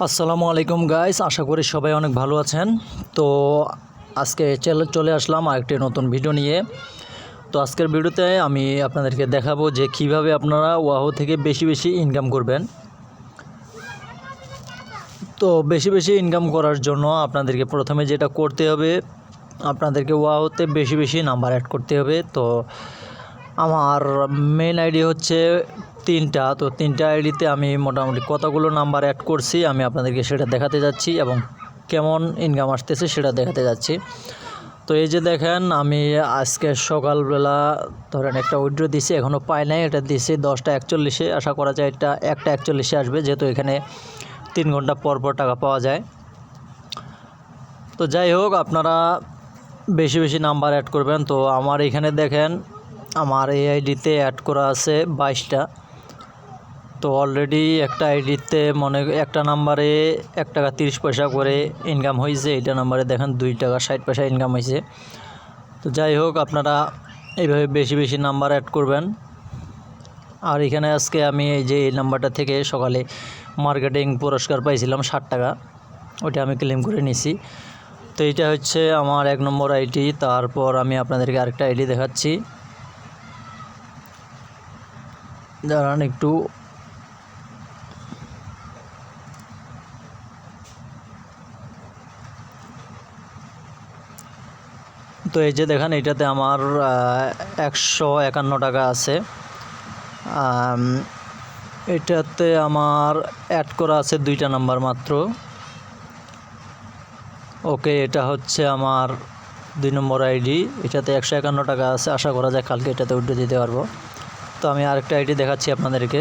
আসসালামু আলাইকুম গাইস, আশা করি সবাই অনেক ভালো আছেন। তো আজকে চলে আসলাম আরেকটি নতুন ভিডিও নিয়ে। তো আজকের ভিডিওতে আমি আপনাদেরকে দেখাবো যে কিভাবে আপনারা ওয়াহো থেকে বেশি বেশি ইনকাম করবেন। তো বেশি বেশি ইনকাম করার জন্য আপনাদেরকে প্রথমে যেটা করতে হবে, আপনাদেরকে ওয়াহোতে বেশি বেশি নাম্বার অ্যাড করতে হবে। তো আমার মেন আইডি হচ্ছে তিনটা। তো তিনটা আইডিতে আমি মোটামুটি কতগুলো নাম্বার অ্যাড করছি আমি আপনাদেরকে সেটা দেখাতে যাচ্ছি এবং কেমন ইনকাম আসতেছে সেটা দেখাতে যাচ্ছি। তো এই যে দেখেন, আমি আজকে সকালবেলা ধরেন একটা উইথড্র দিছি, এখনও পাই নাই। এটা দিছি 10টা 41, আশা করা যায় এটা 1টা 41 আসবে, যেহেতু এখানে 3 ঘন্টা পর পর টাকা পাওয়া যায়। তো যাই হোক, আপনারা বেশি বেশি নাম্বার অ্যাড করবেন। তো আমার এখানে দেখেন, আমার এই আইডিতে অ্যাড করা আছে 22টা। তো অলরেডি একটা আইডিতে একটা নাম্বারে 1 টাকা 30 পয়সা করে ইনকাম হয়েছে। এইটা নাম্বারে দেখেন 2 টাকা 60 পয়সা ইনকাম হয়েছে। তো যাই হোক, আপনারা এইভাবে বেশি বেশি নাম্বার অ্যাড করবেন। আর এখানে আজকে আমি এই যে এই নাম্বারটা থেকে সকালে মার্কেটিং পুরস্কার পাইছিলাম 60 টাকা, ওইটা আমি ক্লেম করে নিছি। তো এইটা হচ্ছে আমার 1 নম্বর আইডি। তারপর আমি আপনাদেরকে আরেকটা আইডি দেখাচ্ছি, দাঁড়ান একটু। তো এই যে দেখেন, এইটাতে আমার 151 টাকা আছে। এটাতে আমার অ্যাড করা আছে 2টা নাম্বার মাত্র। ওকে, এটা হচ্ছে আমার 2 নম্বর আইডি। এটাতে 151 টাকা আছে, আশা করা যায় কালকে এটাতে উঠে দিতে পারবো। তো আমি আরেকটা আইডি দেখাচ্ছি আপনাদেরকে।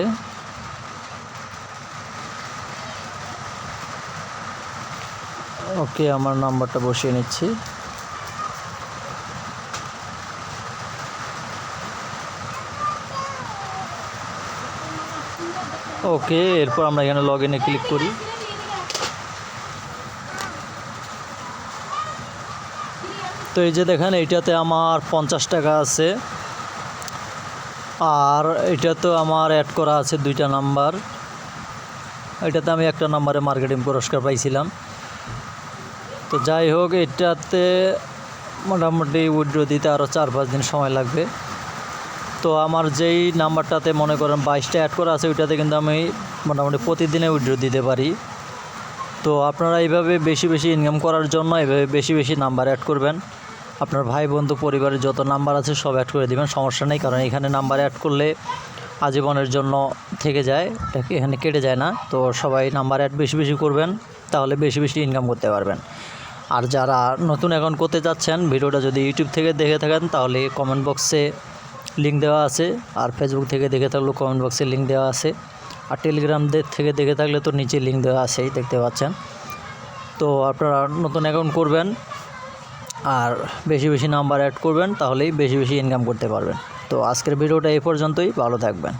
ওকে, আমার নাম্বারটা বসিয়ে নিচ্ছি। ওকে, এরপর আমরা এখানে লগ ইনে ক্লিক করি। তো এই যে দেখেন, এইটাতে আমার 50 টাকা আছে। আর এটা তো আমার অ্যাড করা আছে 2টা নাম্বার। এটাতে আমি একটা নাম্বারে মার্কেটিং পুরস্কার পাইছিলাম। তো যাই হোক, এটাতে মোটামুটি উইথড্র দিতে আরও 4-5 দিন সময় লাগবে। তো আমার যেই নাম্বারটাতে মনে করেন 22টা অ্যাড করা আছে, ওইটাতে কিন্তু আমি মোটামুটি প্রতিদিনে উইথড্র দিতে পারি। তো আপনারা এইভাবে বেশি বেশি ইনকাম করার জন্য এইভাবে বেশি বেশি নাম্বার অ্যাড করবেন। আপনার ভাই বন্ধু পরিবারের যত নাম্বার আছে সব অ্যাড করে দেবেন, সমস্যা নেই। কারণ এখানে নাম্বার অ্যাড করলে আজীবনের জন্য থেকে যায়, এখানে কেটে যায় না। তো সবাই নাম্বার অ্যাড বেশি বেশি করবেন, তাহলে বেশি বেশি ইনকাম করতে পারবেন। আর যারা নতুন অ্যাকাউন্ট করতে চাচ্ছেন, ভিডিওটা যদি ইউটিউব থেকে দেখে থাকেন তাহলে কমেন্ট বক্সে লিঙ্ক দেওয়া আছে। আর ফেসবুক থেকে দেখে থাকলেও কমেন্ট বক্সে লিঙ্ক দেওয়া আছে। আর টেলিগ্রাম থেকে দেখে থাকলে তো নিচে লিঙ্ক দেওয়া আছেই, দেখতে পাচ্ছেন। তো আপনারা নতুন অ্যাকাউন্ট করবেন আর বেশি বেশি নাম্বার অ্যাড করবেন, তাহলেই বেশি বেশি ইনকাম করতে পারবেন। তো আজকের ভিডিওটা এই পর্যন্তই, ভালো থাকবেন।